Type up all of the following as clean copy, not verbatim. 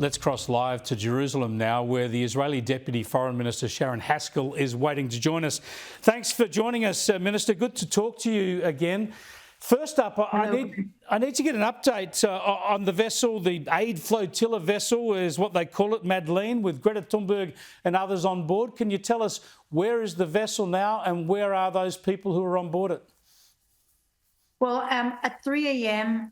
Let's cross live to Jerusalem now, where the Israeli Deputy Foreign Minister Sharon Haskell is waiting to join us. Thanks for joining us, Minister. Good to talk to you again. First up, I need to get an update on the vessel, the aid flotilla vessel is what they call it, Madeleine, with Greta Thunberg and others on board. Can you tell us where is the vessel now and where are those people who are on board it? Well, at 3 a.m.,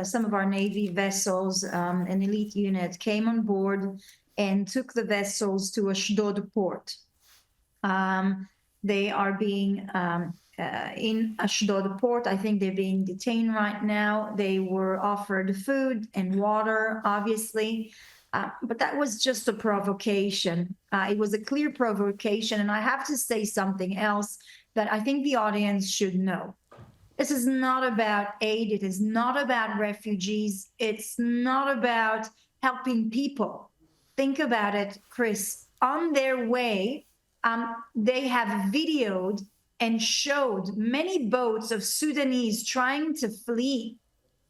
some of our Navy vessels, an elite unit, came on board and took the vessels to Ashdod port. They are being in Ashdod port. I think they're being detained right now. They were offered food and water, obviously, but that was just a provocation. It was a clear provocation, and I have to say something else that I think the audience should know. This is not about aid. It is not about refugees. It's not about helping people. Think about it, Chris. On their way, they have videoed and showed many boats of Sudanese trying to flee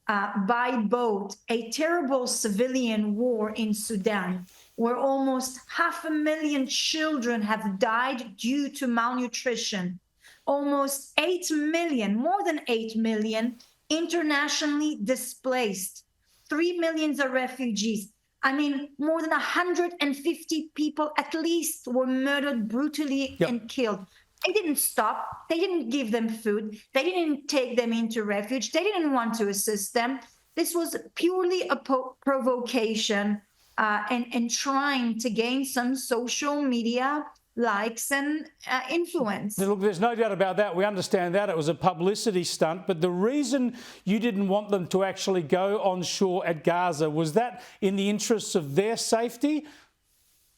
by boat a terrible civilian war in Sudan, where almost 500,000 children have died due to malnutrition. Almost 8 million, more than 8 million, internationally displaced. 3 million are refugees. I mean, more than 150 people at least were murdered brutally and killed. They didn't stop. They didn't give them food. They didn't take them into refuge. They didn't want to assist them. This was purely a provocation and trying to gain some social media likes and influence. Look, there's no doubt about that. We understand that. It was a publicity stunt. But the reason you didn't want them to actually go on shore at Gaza, was that in the interests of their safety?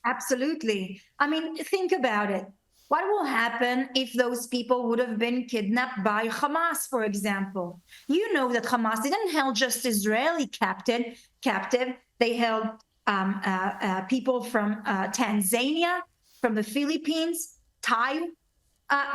Absolutely. I mean, think about it. What will happen if those people would have been kidnapped by Hamas, for example? You know that Hamas didn't hold just Israeli captive. They held people from Tanzania, from the Philippines, Thai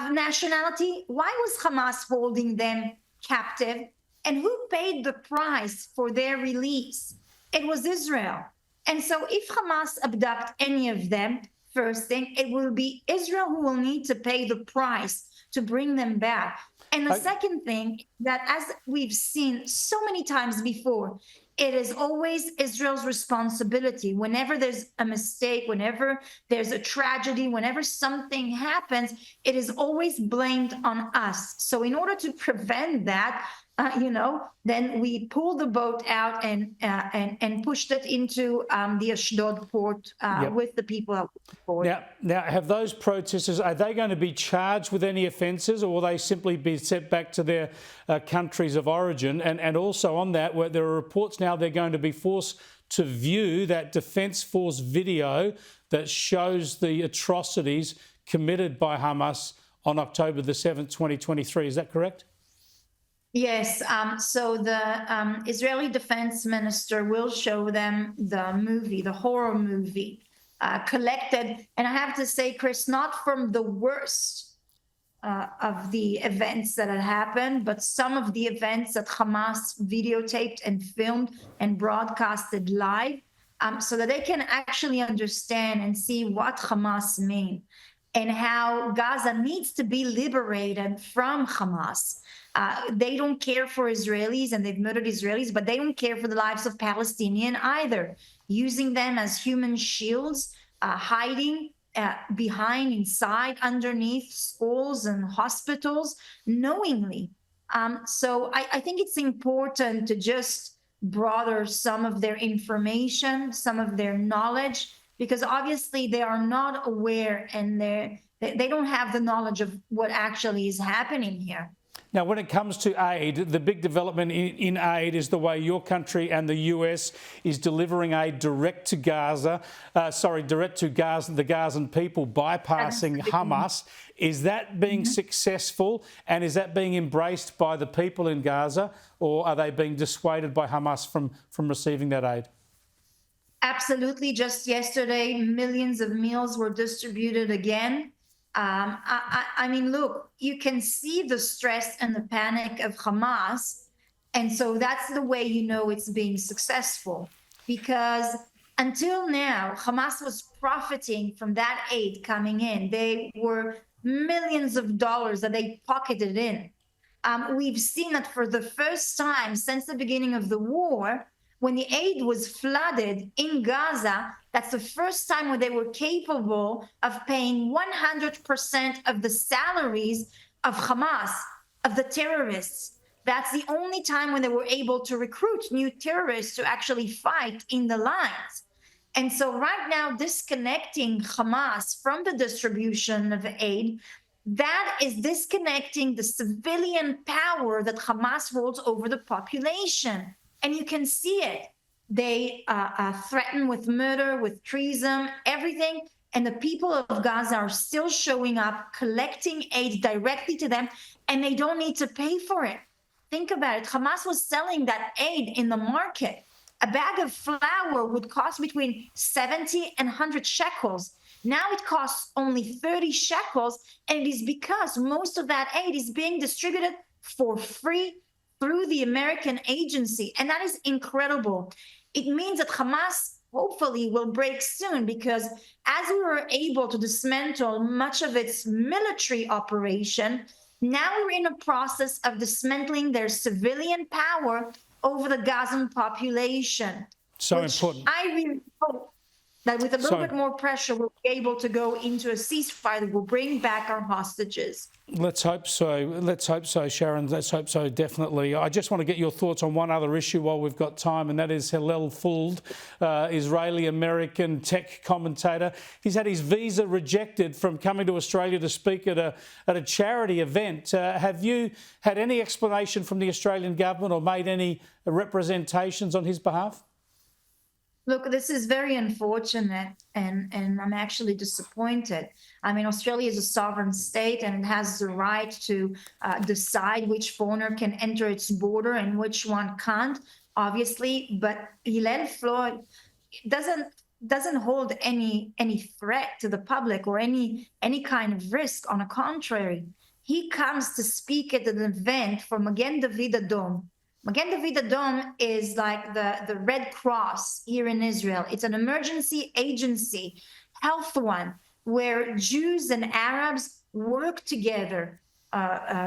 nationality. Why was Hamas holding them captive? And who paid the price for their release? It was Israel. And so if Hamas abduct any of them, first thing, it will be Israel who will need to pay the price to bring them back. And the second thing, that as we've seen so many times before, it is always Israel's responsibility. Whenever there's a mistake, whenever there's a tragedy, whenever something happens, it is always blamed on us. So in order to prevent that, then we pulled the boat out and pushed it into the Ashdod port with the people on board. Now, have those protesters, are they going to be charged with any offences, or will they simply be sent back to their countries of origin? And also on that, where there are reports now they're going to be forced to view that Defence Force video that shows the atrocities committed by Hamas on October the 7th, 2023. Is that correct? Yes, so the Israeli defense minister will show them the movie, the horror movie, collected. And I have to say, Chris, not from the worst of the events that had happened, but some of the events that Hamas videotaped and filmed and broadcasted live, so that they can actually understand and see what Hamas mean and how Gaza needs to be liberated from Hamas. They don't care for Israelis, and they've murdered Israelis, but they don't care for the lives of Palestinians either, using them as human shields, hiding behind, inside, underneath schools and hospitals, knowingly. So I think it's important to just broaden some of their information, some of their knowledge, because obviously they are not aware and they don't have the knowledge of what actually is happening here. Now, when it comes to aid, the big development in aid is the way your country and the US is delivering aid direct to Gaza, the Gazan people, bypassing Hamas. Is that being successful, and is that being embraced by the people in Gaza, or are they being dissuaded by Hamas from receiving that aid? Absolutely. Just yesterday, millions of meals were distributed again. I mean, look, you can see the stress and the panic of Hamas. And so that's the way you know it's being successful. because until now, Hamas was profiting from that aid coming in. They were millions of dollars that they pocketed in. We've seen that for the first time since the beginning of the war, when the aid was flooded in Gaza, that's the first time when they were capable of paying 100% of the salaries of Hamas, of the terrorists. That's the only time when they were able to recruit new terrorists to actually fight in the lines. And so right now, disconnecting Hamas from the distribution of aid, that is disconnecting the civilian power that Hamas holds over the population. And you can see it. They threaten with murder, with treason, everything. And the people of Gaza are still showing up, collecting aid directly to them, and they don't need to pay for it. Think about it. Hamas was selling that aid in the market. A bag of flour would cost between 70 and 100 shekels. Now it costs only 30 shekels, and it is because most of that aid is being distributed for free through the American agency. And that is incredible. It means that Hamas hopefully will break soon, because as we were able to dismantle much of its military operation, now we're in a process of dismantling their civilian power over the Gazan population. So important. I really hope that with a little bit more pressure, we'll be able to go into a ceasefire that will bring back our hostages. Let's hope so. Let's hope so, Sharon. Let's hope so, definitely. I just want to get your thoughts on one other issue while we've got time, and that is Hillel Fuld, Israeli-American tech commentator. He's had his visa rejected from coming to Australia to speak at a charity event. Have you had any explanation from the Australian government or made any representations on his behalf? Look, this is very unfortunate, and I'm actually disappointed. I mean, Australia is a sovereign state, and it has the right to decide which foreigner can enter its border and which one can't, obviously. But Hillel Fuld doesn't hold any threat to the public or any kind of risk. On the contrary, he comes to speak at an event for Magen David Adom. Magen David Adom is like the Red Cross here in Israel. It's an emergency agency, health one, where Jews and Arabs work together.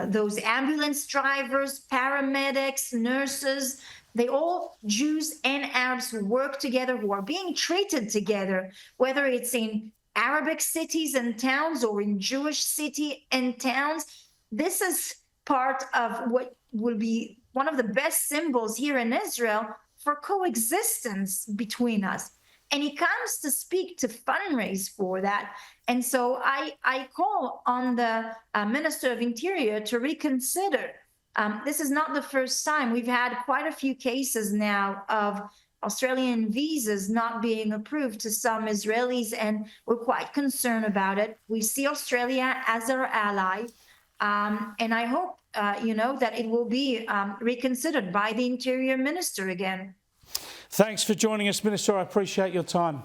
Those ambulance drivers, paramedics, nurses, they all, Jews and Arabs, who work together, who are being treated together, whether it's in Arabic cities and towns or in Jewish city and towns. This is part of what will be one of the best symbols here in Israel for coexistence between us. And he comes to speak, to fundraise for that. And so I call on the Minister of Interior to reconsider. This is not the first time. We've had quite a few cases now of Australian visas not being approved to some Israelis, and we're quite concerned about it. We see Australia as our ally. And I hope, that it will be reconsidered by the Interior Minister again. Thanks for joining us, Minister. I appreciate your time.